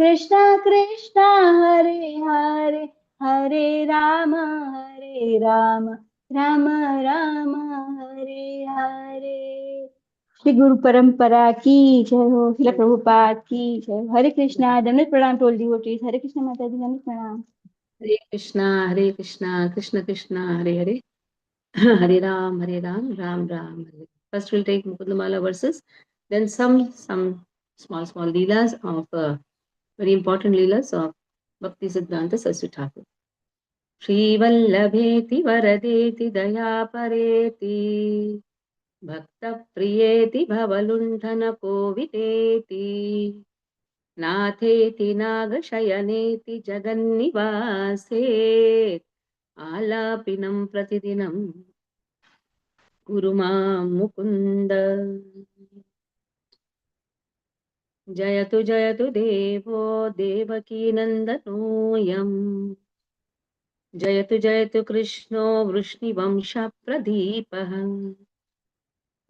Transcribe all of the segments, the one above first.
कृष्ण कृष्ण हरे हरे हरे राम राम राम हरे हरे। श्री गुरु परंपरा की जय हो। श्री प्रभुपाद की जय हो। हरे कृष्णा। दंडवत प्रणाम टू ऑल डिवोटीज। हरे कृष्ण माता जी, दंडवत प्रणाम। हरे Krishna Krishna Krishna Hare Hare Hare Ram, Ram Ram, Hare Hare. First we'll take Mukundamala verses, then some small leelas of very important leelas of Bhakti Siddhanta Saraswati Thakur. Shri Vallabheti Varadeti Dayapareti Bhakta Priyeti Bhavalundhana Koviteti Natheti Nagashayaneti Jagannivase Alapinam Pratidinam Guru Mam Mukunda. Jayatu Jayatu Devo Devaki Nandanoyam Jayatu Jayatu Krishno Vrishni Vamsha Pradipah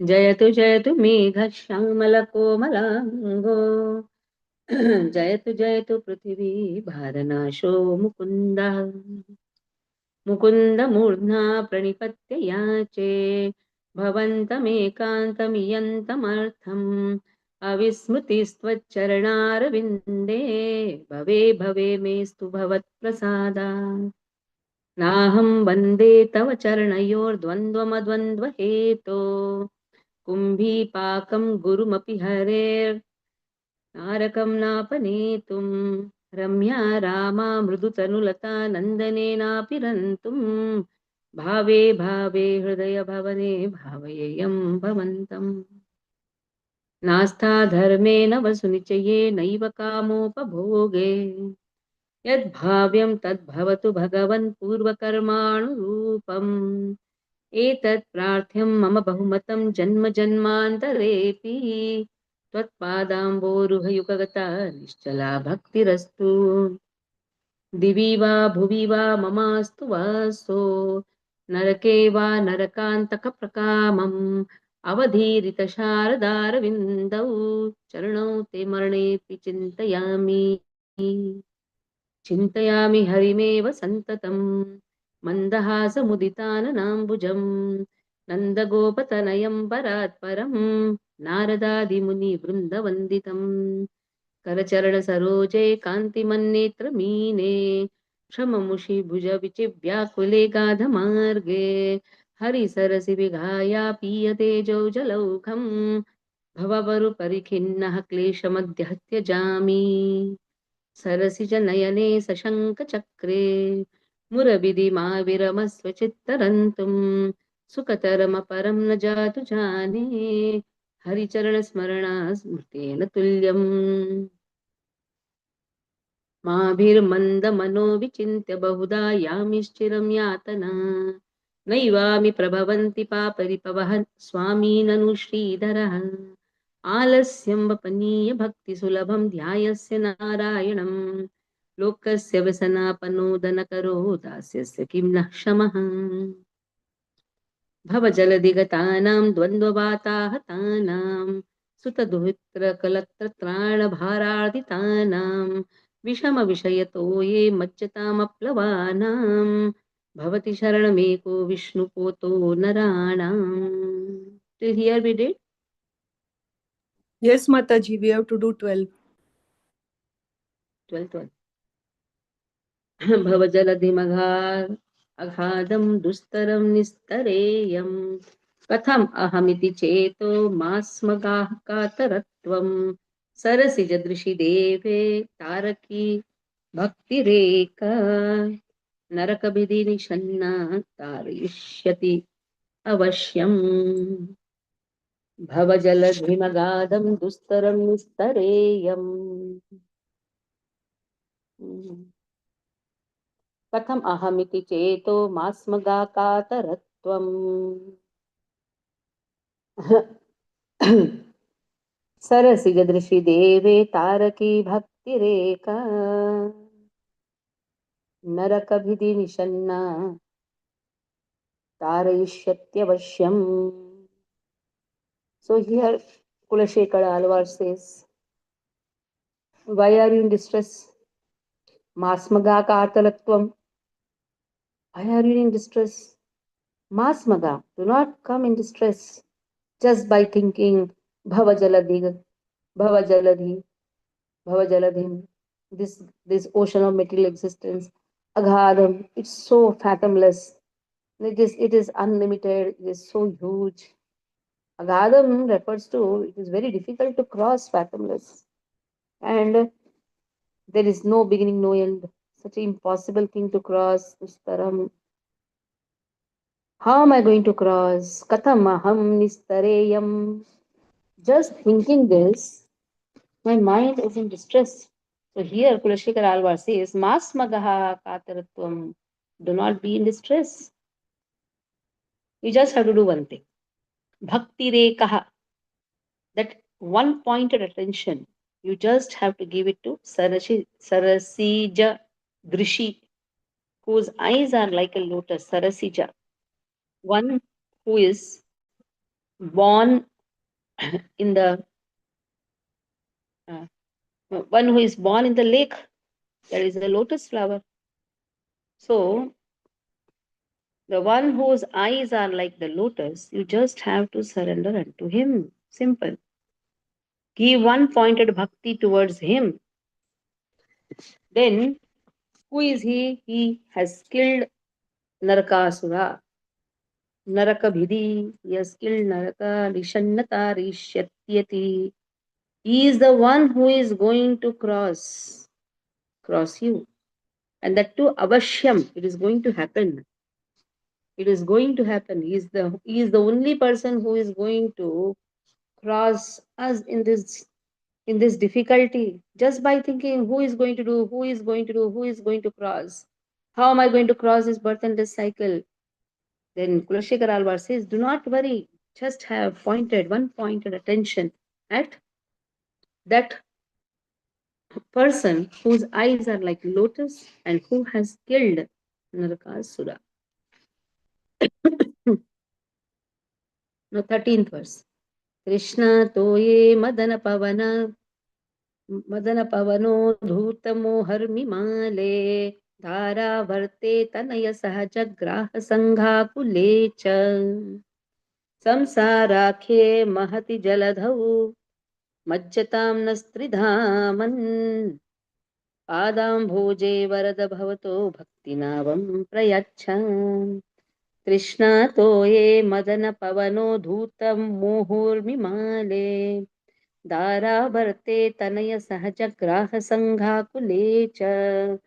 Jayatu Jayatu Megha Shamala Komalango Jayatu Jayatu Prithvi Bharanasho Mukunda Mukunda Murdha Pranipatya Yache Bhavantamekantamyantamartham Avismृतिस्त्वच्चरणारविन्दे भवे भवे मेस्तु भवत्प्रसादात् नाहं वन्दे तव चरणयोर्द्वन्द्वमद्वन्द्वहेतो कुम्भीपाकं गुरुमपि हरेर्नारकं नापनेतुं रम्या रामा मृदुतनुलता नन्दनेनापि रन्तुं भावे भावे हृदय भवने भावयेयं भवन्तम् नास्था धर्मेण वसुनिचये नैव कामोपभोगे यद्भाव्यं तद्भवतु भगवन् पूर्वकर्माणुरूपम् एतत् प्रार्थ्यं मम बहुमतं जन्म जन्मान्तरेऽपि त्वत्पादाम्बोरुहयुगगता निश्चला भक्तिरस्तु दिवि वा भुवि वा ममास्तु वासो नरके वा नरकान्तकप्रकामम् अवधीरित शारदारविन्दौ चरणौ ते मरणेऽपि चिन्तयामि हरिमेव सन्ततम् मन्दहासमुदिताननाम्बुजम् नन्दगोपतनयं परात्परम् नारदादिमुनिवृन्दवन्दितम् करचरणसरोजे कान्तिमन्नेत्रमीने क्षममुषि भुज विचिव्याकुले गाधमार्गे हरिसरसि विघाया पीयते जौजलौघम् भववरुपरिखिन्नः क्लेशमद्य त्यजामि सरसिजनयने सशङ्खचक्रे मुरविधिमाविरमस्व चित्तरन्तुम् सुखतरमपरं न जातु जाने हरिचरणस्मरणा स्मृतेन तुल्यम् माभिर्मन्दमनो विचिन्त्य बहुधा यामिश्चिरं यातना नैवामि प्रभवन्ति पापरिपवः स्वामी ननु श्रीधरः आलस्यं वपनीय भक्तिसुलभं ध्यायस्य नारायणं लोकस्य व्यसनापनोदनकरो दास्यस्य किं नः क्षमः भवजलधिगतानां द्वन्द्ववाताहतानां सुतदुहित्रकलत्रत्राणभारार्दितानां विषमविषयतो ये मज्जतामप्लवानां भवति शरणमेको विष्णुपोतो नराणाम्. Till here we did. Yes, Mataji, we have to do 12. 12. भवजलधिमघात् अगाधं दुस्तरं निस्तरेयं कथम् अहमिति चेतो मास्मगाः कातरत्वं सरसिजदृशि देवे तारकी भक्तिरेका नरकविधिनिषन्ना तारयिष्यति अवश्यम् भवजलधिमगाधं दुस्तरं निस्तरेयम् कथम् अहमिति चेतो मास्मगाकातरत्वम् सरसिजदृशि देवे तारकी भक्तिरेका नरकभिधिनिषन्ना तारयिष्यत्यवश्यम्. So here Kulashekara Alvar says, Why are you in distress? Masmaga Kartalatvam. Why are you in distress? Masmaga, do not come in distress just by thinking Bhavajaladhi, Bhavajaladhi, Bhavajaladhim, this ocean of material existence. Aghadam, it's so fathomless. It is unlimited, it is so huge. Aghadam refers to it is very difficult to cross fathomless. And there is no beginning, no end. Such an impossible thing to cross. Ustaram. How am I going to cross? Katham aham nistareyam. Just thinking this, my mind is in distress. So here Kulashekar Alvar says, Mas magaha kataratvam. Do not be in distress. You just have to do one thing. Bhakti rekaha. That one pointed attention. You just have to give it to Sarasija Drishi, whose eyes are like a lotus, Sarasija. One who is born in the uh, one who is born in the lake. There is a lotus flower. So the one whose eyes are like the lotus, you just have to surrender unto him. Simple. Give one pointed bhakti towards him. Then who is he? He has killed Narakasura. Narakabhidi. He has killed Naraka. Rishannata Rishatyati. He is the one who is going to cross you. And that too, avashyam, it is going to happen. It is going to happen. He is the only person who is going to cross us in this difficulty. Just by thinking who is going to do, who is going to do, who is going to cross. How am I going to cross this birth and death cycle? Then Kulashekar Alvar says, do not worry. Just have one pointed attention at that person whose eyes are like lotus and who has killed Narakasura. Now, 13th verse. Krishna toye madana pavano dhutamo harmimale dhara varte tanaya sahaja graha sangha kulecha samsarakhe mahati jaladhau majjatam nastridhaman padam bhoje varada bhavato bhaktinavam prayachan Krishna toye madana pavano dhutam muhurmimale Dara varte tanaya sahaja graha sangha kule cha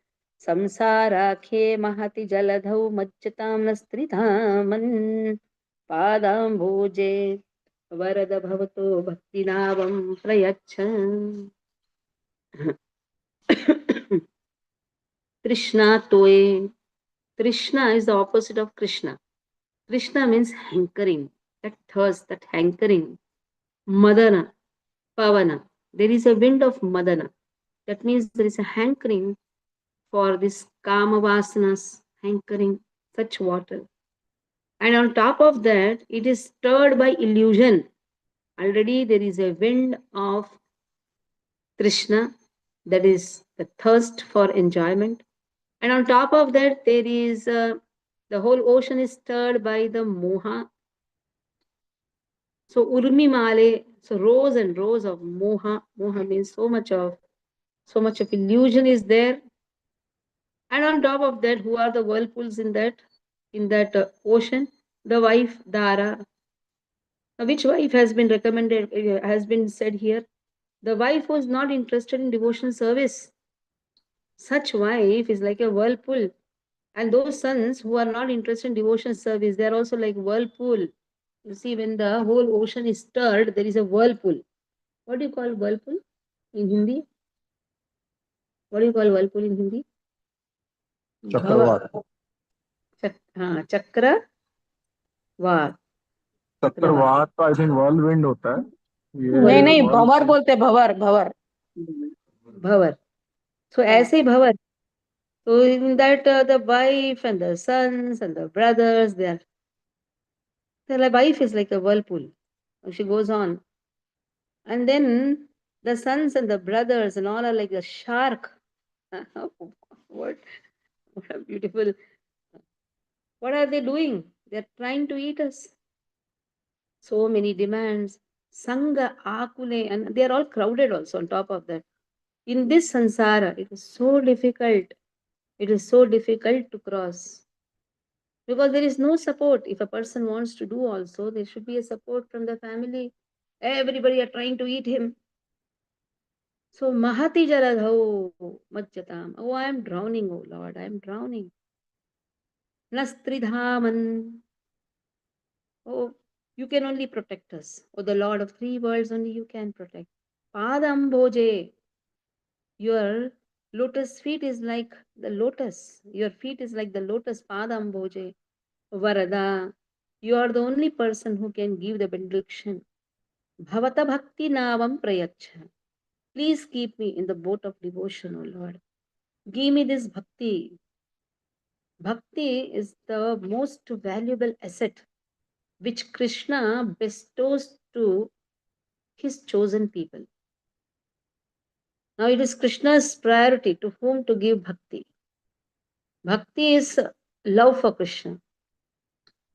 samsarakhe mahati jaladhau majjatam nastridhaman padam bhoje varada bhavato bhaktinavam prayachan Krishna toye. Krishna is the opposite of Krishna. Krishna means hankering, that thirst, that hankering. Madana, Pavana. There is a wind of Madana. That means there is a hankering for this Kama Vasanas, hankering, such water. And on top of that, it is stirred by illusion. Already there is a wind of Krishna, that is the thirst for enjoyment. And on top of that, there is the whole ocean is stirred by the moha. So urmi male, so rows and rows of moha. Moha means so much of illusion is there. And on top of that, who are the whirlpools in that ocean? The wife Dara. Which wife has been recommended? Has been said here. The wife was not interested in devotional service. Such wife is like a whirlpool. And those sons who are not interested in devotional service, they are also like whirlpool. You see, when the whole ocean is stirred, there is a whirlpool. What do you call whirlpool in Hindi? What do you call whirlpool in Hindi? Chakravat. Chakra Vaat. चक्रवात तो I think whirlwind होता है नहीं नहीं भंवर बोलते हैं, भंवर भंवर Bhavar. So ऐसे Bhavar. So in that the wife and the sons and the brothers, the wife is like a whirlpool. She goes on. And then The sons and the brothers and all are like a shark. What a beautiful. What are they doing? They're trying to eat us. So many demands. Sangha, Akule, and they are all crowded also on top of that. In this sansara, it is so difficult. It is so difficult to cross. Because there is no support. If a person wants to do also, there should be a support from the family. Everybody are trying to eat him. So Mahati Jaradho Majjatam. Oh, I am drowning, oh Lord, I am drowning. Nastridhaman. Oh, you can only protect us. Oh, the Lord of three worlds, only you can protect. Padamboje. Your lotus feet is like the lotus. Your feet is like the lotus. Padamboje. Varada. You are the only person who can give the benediction. Bhavata Bhakti Navam Prayacha. Please keep me in the boat of devotion, O Lord. Give me this bhakti. Bhakti is the most valuable asset which Krishna bestows to his chosen people. Now it is Krishna's priority to whom to give bhakti. Bhakti is love for Krishna.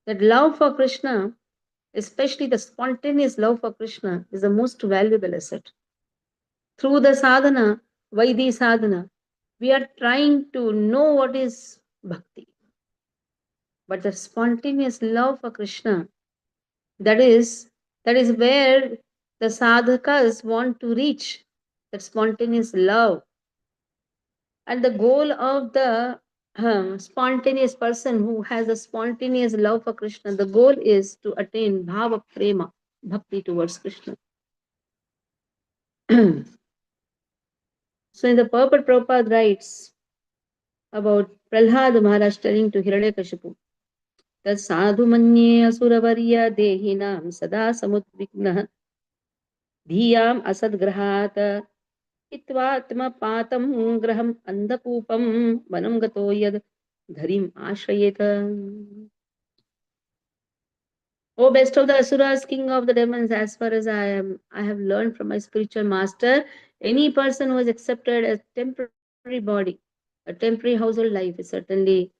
That love for Krishna, especially the spontaneous love for Krishna, is the most valuable asset. Through the sadhana, Vaidhi sadhana, we are trying to know what is bhakti. But the spontaneous love for Krishna, that is where the sadhakas want to reach, that spontaneous love. And the goal of the spontaneous person who has a spontaneous love for Krishna, the goal is to attain bhava prema, bhakti towards Krishna. So in the Purport, Prabhupada writes about Prahlad Maharaj telling to Hiranyakashipu, that sadhu manye asuravarya dehinam sada samudvignah dhiyam asadgrahat itvatma graham andakupam vanam gato yad dharim ashrayeta. O best of the asuras, king of the demons, as far as I have learned from my spiritual master, any person who has accepted a temporary body, a temporary household life, is certainly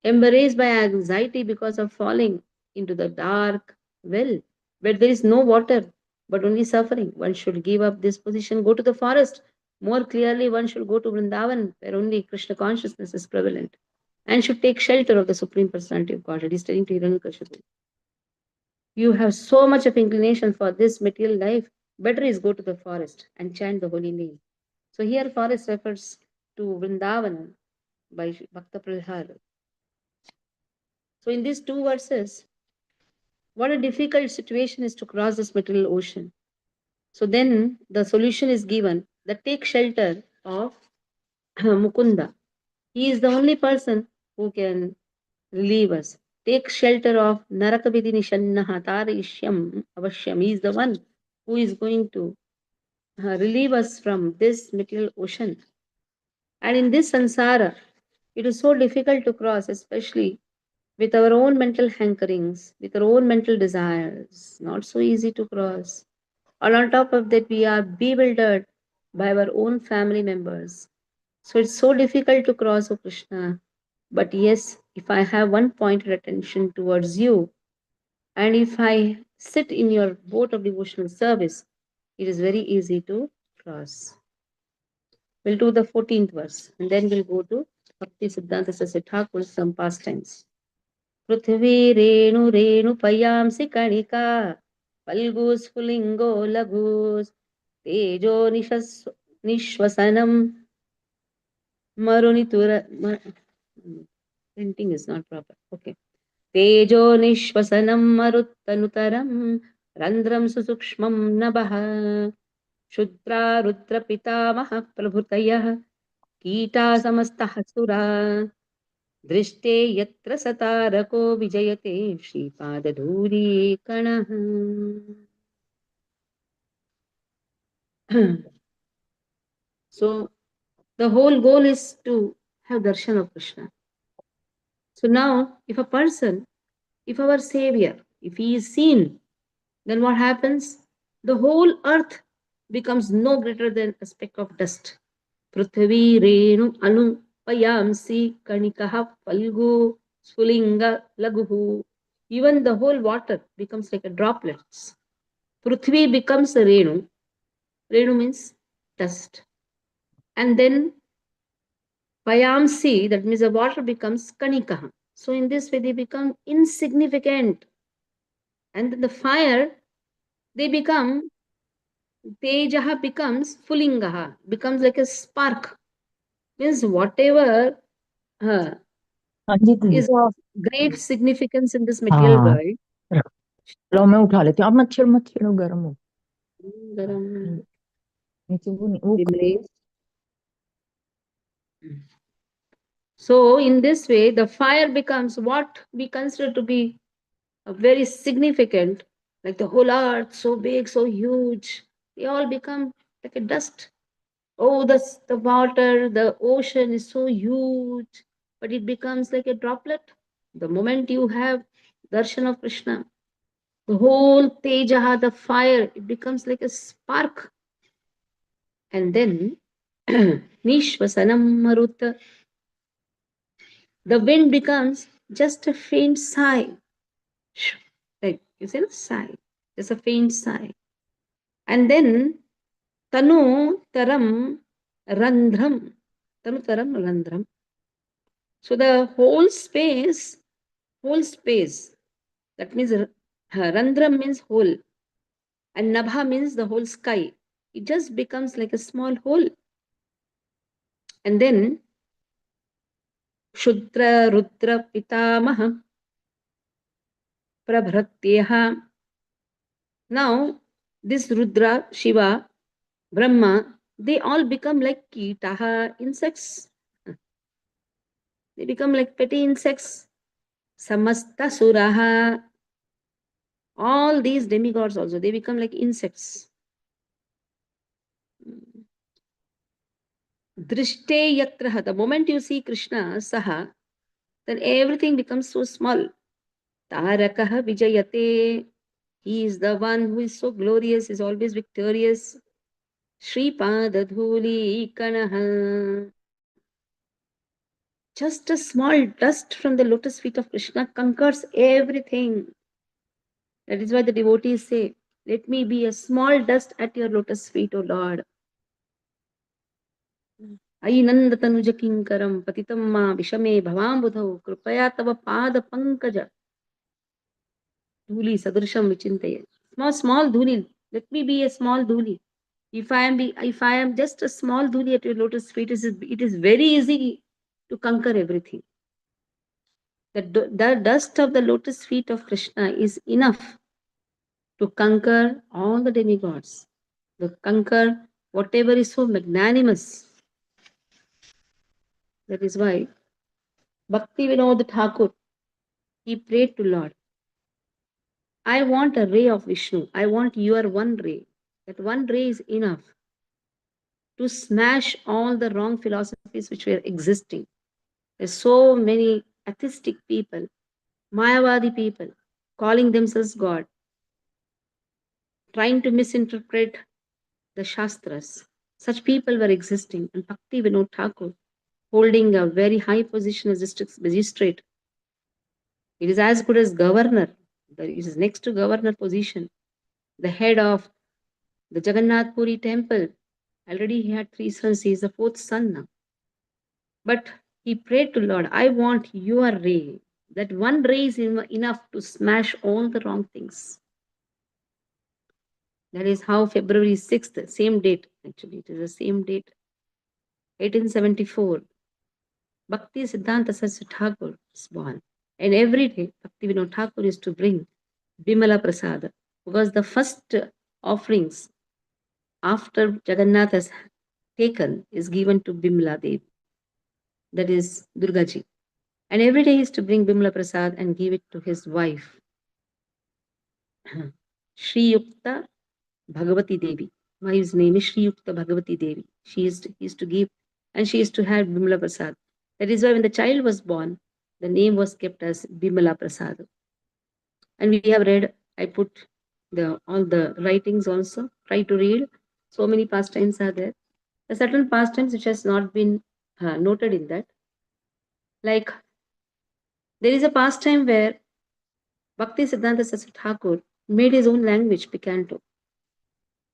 embarrassed by anxiety because of falling into the dark well, where there is no water, but only suffering. One should give up this position, go to the forest. More clearly, one should go to Vrindavan, where only Krishna consciousness is prevalent, and should take shelter of the Supreme Personality of Godhead. He's telling to Hiranyakashipu, you have so much of inclination for this material life, better is go to the forest and chant the holy name. So here forest refers to Vrindavan by Bhakta Prahlad. So in these two verses, what a difficult situation is to cross this material ocean. So then the solution is given that take shelter of Mukunda. He is the only person who can relieve us. Take shelter of Narakavidi Nishannaha Tarishyam Avashyam. He is the one who is going to relieve us from this material ocean. And in this sansara, it is so difficult to cross, especially with our own mental hankerings, with our own mental desires. Not so easy to cross. And on top of that, we are bewildered by our own family members. So it's so difficult to cross, O Krishna. But yes, if I have one pointed attention towards you, and if I sit in your boat of devotional service, it is very easy to cross. We'll do the 14th verse, and then we'll go to Bhakti Siddhanta Saraswati Thakur, some pastimes. Prithvi Renu Renu Payamsi Kanika Palgus Fulingo Lagus Tejo Nishwasanam Marunitura. Printing is not proper. Okay. Tejo Nishwasanam Maruttanutaram Randram Susukshmam Nabaha Shudra Rudra Pitamaha Prabhutayah Kita Samastah Sura दृष्टे यत्र सतारको विजयते श्रीपादधूरी कणः. So the whole goal is to have darshan of Krishna. So now if our savior, if he is seen, then what happens? The whole earth becomes no greater than a speck of dust. Prithvi Renu Anu Payamsi Kanikaha Falgu Sfulinga Laguhu. Even the whole water becomes like a droplets. Prithvi becomes a Renu. Renu means dust. And then Payamsi, that means the water becomes Kanikaha. So in this way they become insignificant. And then the fire, they become, Tejaha becomes Fulingaha, becomes like a spark. Means whatever हाँ जी दीदी is of great significance in this material हाँ world. चलो मैं उठा लेती हूँ अब मच्छर मच्छर गर्म हो Garam, नीचे वो dimly. So in this way, the fire becomes what we consider to be a very significant, like the whole earth, so big, so huge. They all become like a dust. Oh, the water, the ocean is so huge, but it becomes like a droplet. The moment you have darshan of Krishna, the whole tejaha, the fire, it becomes like a spark. And then Nishvasanam Maruta, the wind becomes just a faint sigh. Like you say, sigh, just a faint sigh. And then Tanu Taram Randhram. Tanu Taram Randhram. So the whole space, that means Randhram means whole, and Nabha means the whole sky. It just becomes like a small hole. And then Shudra Rudra Pitamaha Prabhratyeha. Now, this Rudra, Shiva, Brahma, they all become like Kitaha, insects. They become like petty insects. Samasta Suraha. All these demigods also, they become like insects. Drishte Yatraha. The moment you see Krishna, Saha, then everything becomes so small. Tarakaha Vijayate. He is the one who is so glorious, is always victorious. Sripada Dhuli Kanaha. Just a small dust from the lotus feet of Krishna conquers everything. That is why the devotees say, let me be a small dust at your lotus feet, O Lord. Ayi Nanda Tanuja Kinkaram Patitamma Vishame Bhavambudho Krupaya Tava Pada Pankaja Dhuli Sadrisham Vichintaya. Small dhuli. Let me be a small dhuli. If I am just a small dhuli at your lotus feet, it is very easy to conquer everything. The dust of the lotus feet of Krishna is enough to conquer all the demigods, to conquer whatever is so magnanimous. That is why Bhakti Vinod Thakur, he prayed to Lord, I want a ray of Vishnu. I want your one ray. That one ray is enough to smash all the wrong philosophies which were existing. There's so many atheistic people, Mayavadi people, calling themselves God, trying to misinterpret the Shastras. Such people were existing, and Bhakti Vinod Thakur, holding a very high position as district magistrate. It is as good as governor. It is next to governor position. The head of the Jagannath Puri temple. Already he had 3 sons. He is the 4th son now. But he prayed to Lord, I want your ray. That one ray is enough to smash all the wrong things. That is how February 6th, same date, actually, it is the same date, 1874, Bhakti Siddhanta Saraswati Thakur is born. And every day, Bhakti Vinod Thakur is to bring Bimala Prasada, because the first offerings after Jagannath has taken is given to Bimala Devi, that is Durga Ji. And every day he is to bring Bimala Prasad and give it to his wife, Sri Yukta Bhagavati Devi. Wife's name is Sri Yukta Bhagavati Devi. He is to give, and she is to have Bimala Prasad. That is why when the child was born, the name was kept as Bimala Prasad. And we have read, I put all the writings also, try to read. So many pastimes are there. There are certain pastimes which has not been noted in that. Like, there is a pastime where Bhakti Siddhanta Saraswati Thakur made his own language, Picanto.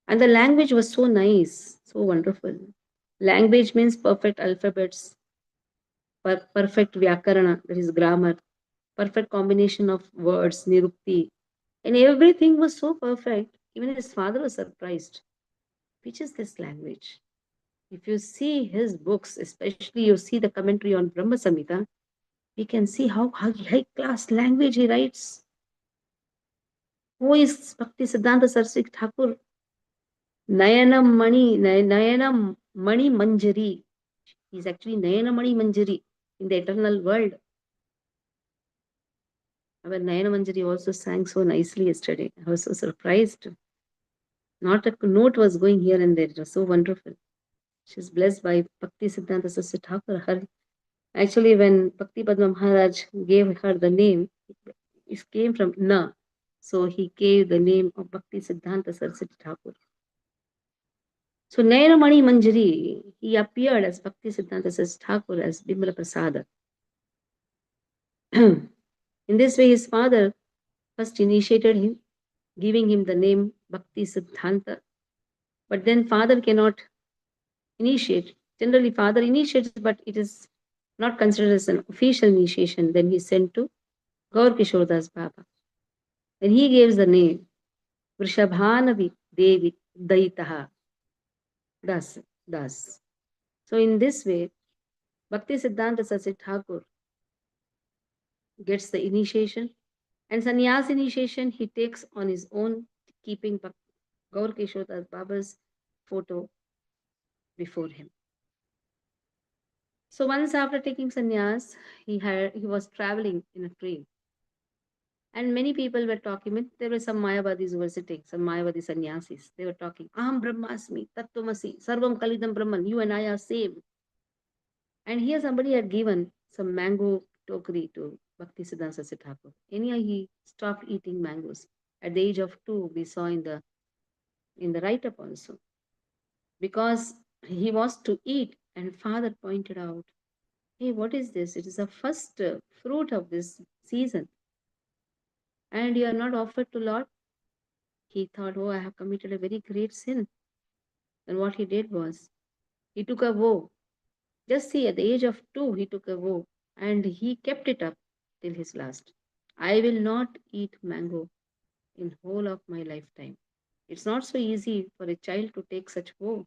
And the language was so nice, so wonderful. Language means perfect alphabets, perfect Vyakarana, that is grammar, perfect combination of words, Nirukti. And everything was so perfect. Even his father was surprised. Which is this language? If you see his books, especially you see the commentary on Brahma Samhita, we can see how high class language he writes. Who is Bhakti Siddhanta Saraswati Thakur? Nayana Mani Manjari. He's actually Nayana Mani Manjari in the eternal world. Our Nayana Manjari also sang so nicely yesterday. I was so surprised. Not a note was going here and there. It was so wonderful. She's blessed by Bhakti Siddhanta Saraswati Thakur. Actually, when Bhakti Padma Maharaj gave her the name, it came from Na. So he gave the name of Bhakti Siddhanta Saraswati Thakur. So Nayana Mani Manjari, he appeared as Bhakti Siddhanta Saraswati Thakur as Bimala Prasada. In this way, his father first initiated him, giving him the name Bhakti Siddhanta. But then father cannot initiate. Generally, father initiates, but it is not considered as an official initiation. Then he sent to Gaur Kishore Das Baba. Then he gives the name Vrishabhanavi Devi Daitaha. Das. So in this way, Bhakti Siddhanta Saraswati Thakur gets the initiation, and sannyas initiation he takes on his own, keeping Gaur Kishore Das Baba's photo before him. So once after taking sannyas, he was traveling in a train. And many people were talking. There were some Mayavadis who were sitting, some Mayavadi sannyasis. They were talking, Aham Brahmasmi, Tattvamasi, Sarvam Kalidam Brahman, you and I are same. And here somebody had given some mango tokri to Bhakti Siddhanta Saraswati Thakur. Anyhow, he stopped eating mangoes. At the age of 2, we saw in the write-up also. Because he was to eat, and father pointed out, hey, what is this? It is the first fruit of this season. And you are not offered to Lord. He thought, oh, I have committed a very great sin. And what he did was, he took a vow. Just see, at the age of 2, he took a vow. And he kept it up till his last. I will not eat mango in whole of my lifetime. It's not so easy for a child to take such vow.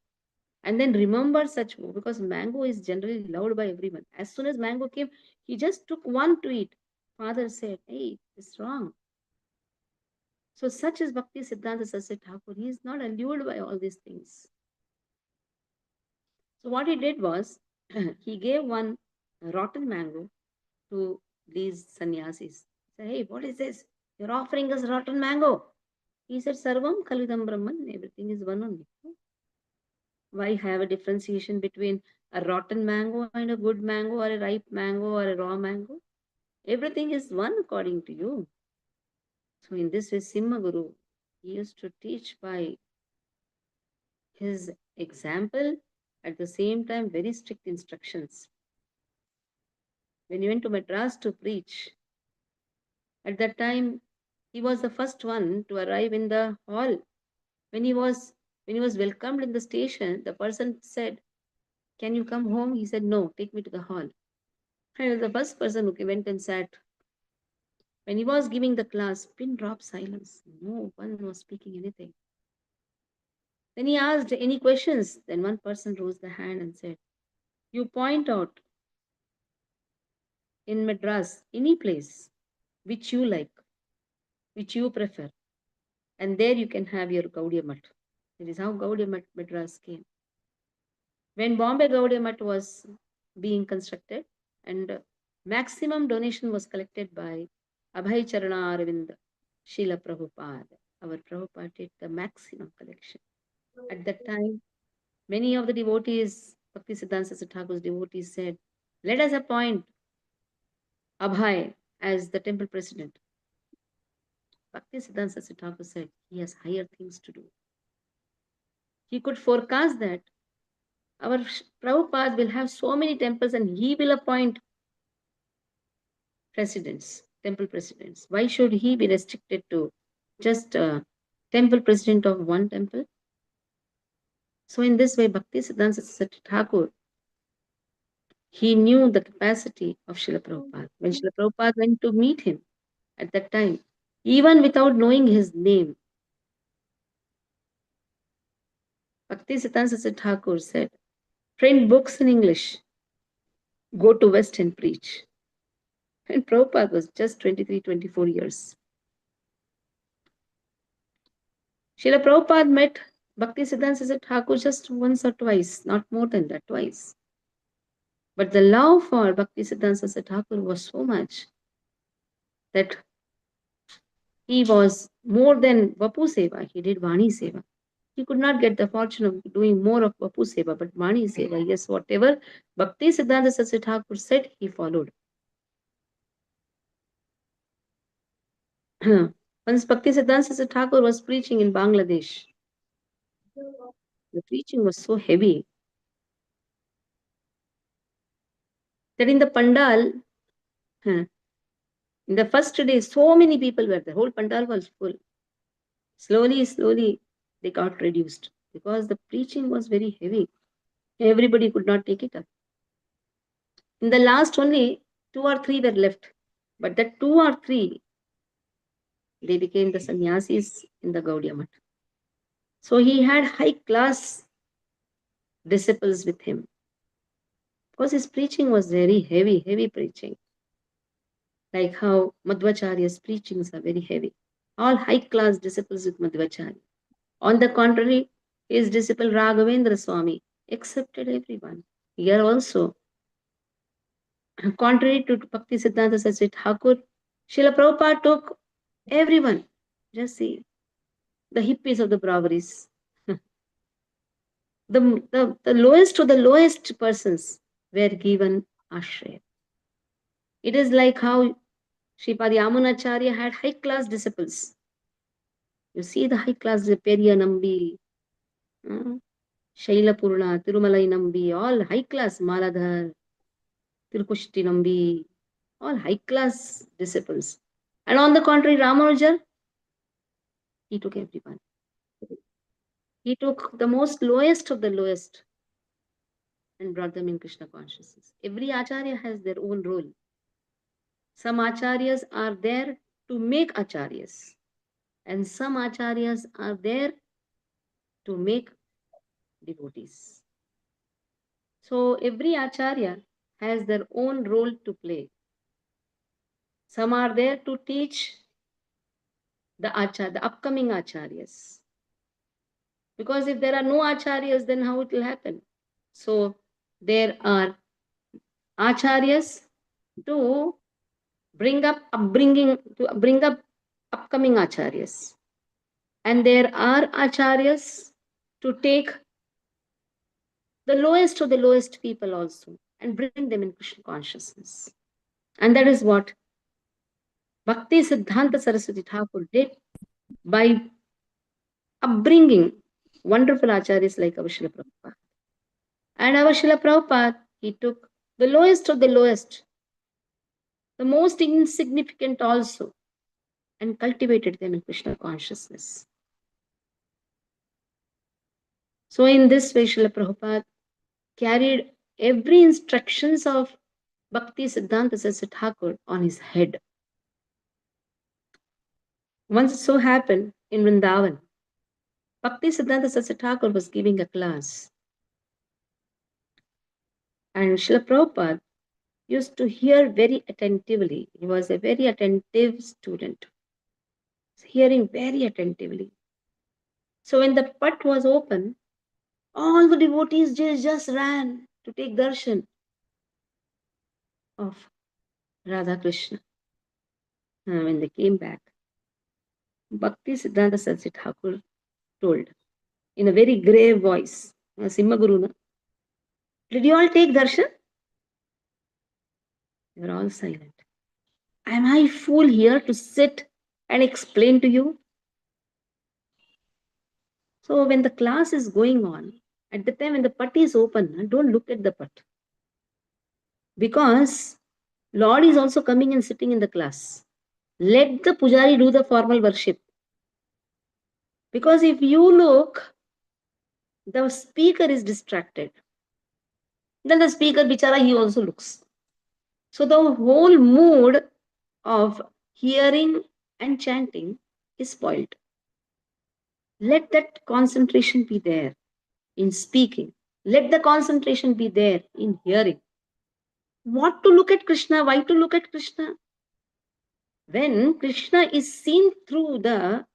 And then remember such vow, because mango is generally loved by everyone. As soon as mango came, he just took one to eat. Father said, hey, it's wrong. So such is Bhakti Siddhanta Saraswati Thakur. He is not allured by all these things. So what he did was, he gave one rotten mango to these sannyasis. He said, hey, what is this? You're offering us rotten mango. He said, Sarvam Kalidam Brahman, everything is one only. Why have a differentiation between a rotten mango and a good mango, or a ripe mango or a raw mango? Everything is one according to you. So in this way, Simha Guru, he used to teach by his example, at the same time very strict instructions. When he went to Madras to preach, at that time he was the first one to arrive in the hall. When he was welcomed in the station, the person said, can you come home? He said, no, take me to the hall. I was the first person who went and sat. When he was giving the class, pin drop silence. No one was speaking anything. Then he asked any questions. Then one person rose the hand and said, you point out in Madras any place which you like, which you prefer, and there you can have your Gaudiya Math. That is how Gaudiya Math Madras came. When Bombay Gaudiya Math was being constructed, and maximum donation was collected by Abhay Charana Arvind Srila Prabhupada. Our Prabhupada did the maximum collection. At that time, many of the devotees, Bhakti Siddhanta Saraswati Thakur's devotees said, let us appoint Abhay as the temple president. Bhakti Siddhanta Saraswati Thakur said, he has higher things to do. he could forecast that our Prabhupada will have so many temples and he will appoint presidents, temple presidents. Why should he be restricted to just a temple president of one temple? So in this way, Bhaktisiddhanta Saraswati Thakur, he knew the capacity of Srila Prabhupada. When Srila Prabhupada went to meet him at that time, even without knowing his name, Bhaktisiddhanta Saraswati Thakur said, print books in English, go to West and preach. And Prabhupada was just 23, 24 years. Srila Prabhupada met Bhaktisiddhanta Saraswati Thakur just once or twice, not more than that, twice. But the love for Bhaktisiddhanta Saraswati Thakur was so much that he was more than Vapu Seva, he did Vani Seva. He could not get the fortune of doing more of Vapu Seva, but Vani Seva, yes, whatever Bhaktisiddhanta Saraswati Thakur said, he followed. Once Bhaktisiddhanta Saraswati Thakur was preaching in Bangladesh. The preaching was so heavy that in the pandal, in the first day, so many people were there. The whole pandal was full. Slowly, they got reduced because the preaching was very heavy. Everybody could not take it up. In the last, only 2 or 3 were left. But that 2 or 3, they became the sannyasis in the Gaudiya Math. So he had high-class disciples with him. Because his preaching was very heavy preaching. Like how Madhvacharya's preachings are very heavy. All high-class disciples with Madhvacharya. On the contrary, his disciple Raghavendra Swami accepted everyone. Here also, contrary to Bhaktisiddhanta Saraswati Thakur, Srila Prabhupada took everyone. Just see, the hippies of the Brahmaris. the lowest to the lowest persons were given ashraya. It is like how Sripad Yamunacharya had high-class disciples. You see the high-class Periya Nambi, Shailapurna, Tirumalai Nambi, all high-class Maladhar, Tirukushti Nambi, all high-class disciples. And on the contrary, Ramanuja, he took everyone. He took the most lowest of the lowest and brought them in Krishna consciousness. Every Acharya has their own role. Some Acharyas are there to make Acharyas. And some Acharyas are there to make devotees. So every Acharya has their own role to play. Some are there to teach the upcoming Acharyas. Because if there are no Acharyas, then how it will happen? So there are Acharyas to bring up upcoming Acharyas. And there are Acharyas to take the lowest of the lowest people also and bring them in Krishna consciousness. And that is what Bhaktisiddhanta Saraswati Thakur did by upbringing wonderful Acharyas like our Srila Prabhupada. And our Srila Prabhupada, he took the lowest of the lowest, the most insignificant also, and cultivated them in Krishna consciousness. So in this way, Srila Prabhupada carried every instructions of Bhaktisiddhanta Saraswati Thakur on his head. Once it so happened in Vrindavan, Bhaktisiddhanta Saraswati Thakur was giving a class. And Srila Prabhupada used to hear very attentively. He was a very attentive student, hearing very attentively. So when the pat was open, all the devotees just ran to take darshan of Radha Krishna. And when they came back, Bhaktisiddhanta Saraswati Thakur told in a very grave voice, Simhaguru, did you all take darshan? They were all silent. Am I fool here to sit and explain to you? So when the class is going on, at the time when the put is open, don't look at the put. Because Lord is also coming and sitting in the class. Let the pujari do the formal worship. Because if you look, the speaker is distracted. Then the speaker, bichara, he also looks. So the whole mood of hearing and chanting is spoiled. Let that concentration be there in speaking. Let the concentration be there in hearing. What to look at Krishna? Why to look at Krishna? When Krishna is seen through the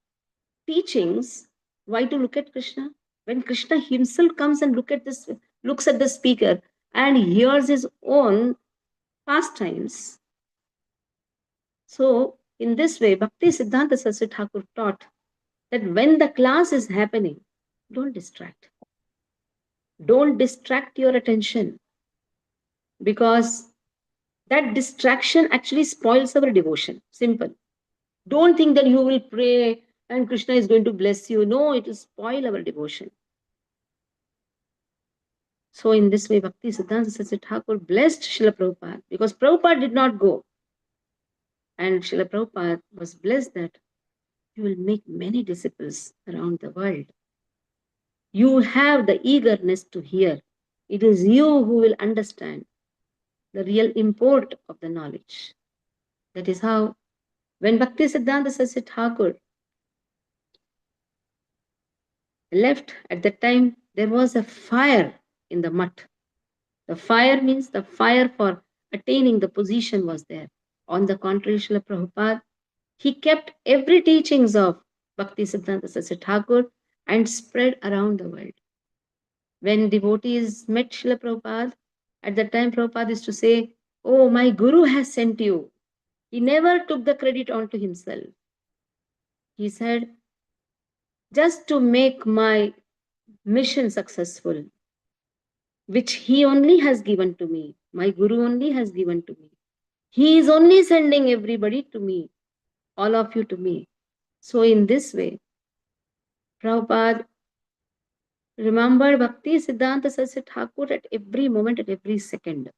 teachings, why to look at Krishna? When Krishna himself comes and looks at the speaker and hears his own pastimes. So, in this way, Bhakti Siddhanta Saraswati Thakur taught that when the class is happening, don't distract. Don't distract your attention, because that distraction actually spoils our devotion. Simple. Don't think that you will pray and Krishna is going to bless you. No, it will spoil our devotion. So in this way, Bhakti Siddhanta Saraswati Thakur blessed Srila Prabhupada, because Prabhupada did not go. And Srila Prabhupada was blessed that you will make many disciples around the world. You have the eagerness to hear. It is you who will understand the real import of the knowledge. That is how, when Bhakti Siddhanta Saraswati Thakur left, at that time, there was a fire in the mutt. The fire means the fire for attaining the position was there. On the contrary, Srila Prabhupada, he kept every teachings of Bhakti Siddhanta Saraswati Thakur and spread around the world. When devotees met Srila Prabhupada, at that time Prabhupada used to say, "Oh, my Guru has sent you." He never took the credit onto himself. He said, just to make my mission successful, which he only has given to me, my Guru only has given to me. He is only sending everybody to me, all of you to me. So in this way, Prabhupada remembered Bhakti Siddhanta Saraswati Thakur at every moment, at every second.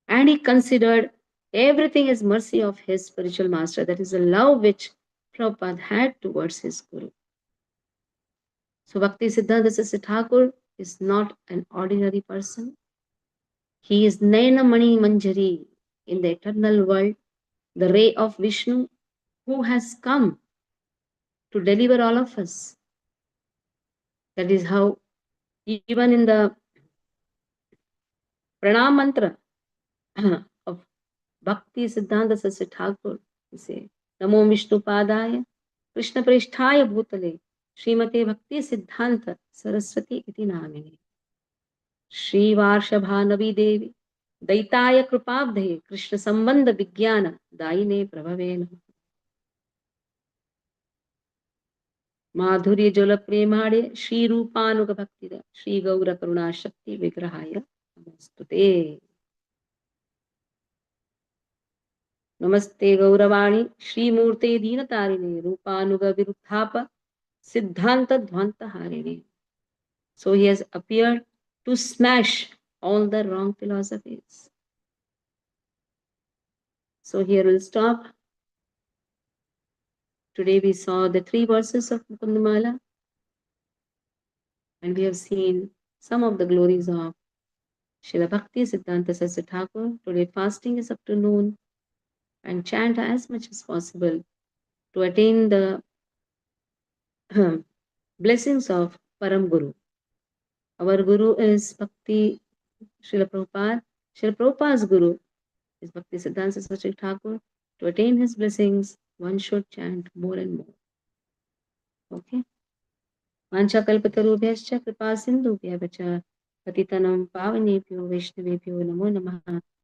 And he considered everything as mercy of his spiritual master. That is the love which Prabhupada had towards his Guru. So Bhakti Siddhanta Saraswati Thakur is not an ordinary person. He is Nayana Mani Manjari in the eternal world, the ray of Vishnu, who has come to deliver all of us. That is how, even in the Pranam Mantra of Bhakti Siddhanta Saraswati Thakur, he says, Namo Vishnu Padaya, Krishna Prishthaya Bhutale, Srimate Bhakti Siddhanta Saraswati iti namine. Shri Varshabhanavi Devi, Daitaya Krupabdhe, Krishna Sambandha Vigyana, Daine Prabhave Namaha. माधुर्य जल प्रेमाणे श्री रूपानुग भक्ति श्री गौर करुणा शक्ति विग्रहाय नमस्तुते। नमस्ते गौरवाणी श्रीमूर्ते दीनतारिणे रूपानुग विरुद्धाप सिद्धांत ध्वंत हारिणे. So he has appeared to smash all the wrong philosophies. So here we'll stop. Today we saw the 3 verses of Mukundamala, and we have seen some of the glories of Srila Bhakti Siddhanta Saraswati Thakur. Today fasting is up to noon, and chant as much as possible to attain the blessings of Param Guru. Our Guru is Bhakti Srila Prabhupada. Srila Prabhupada's Guru is Bhakti Siddhanta Saraswati Thakur. To attain his blessings, one should chant more and more. Okay? Vancha kalpatarubhyascha kripa sindhubhyavacha patitanam pavanebhyo vaishnavebhyo namo namaha.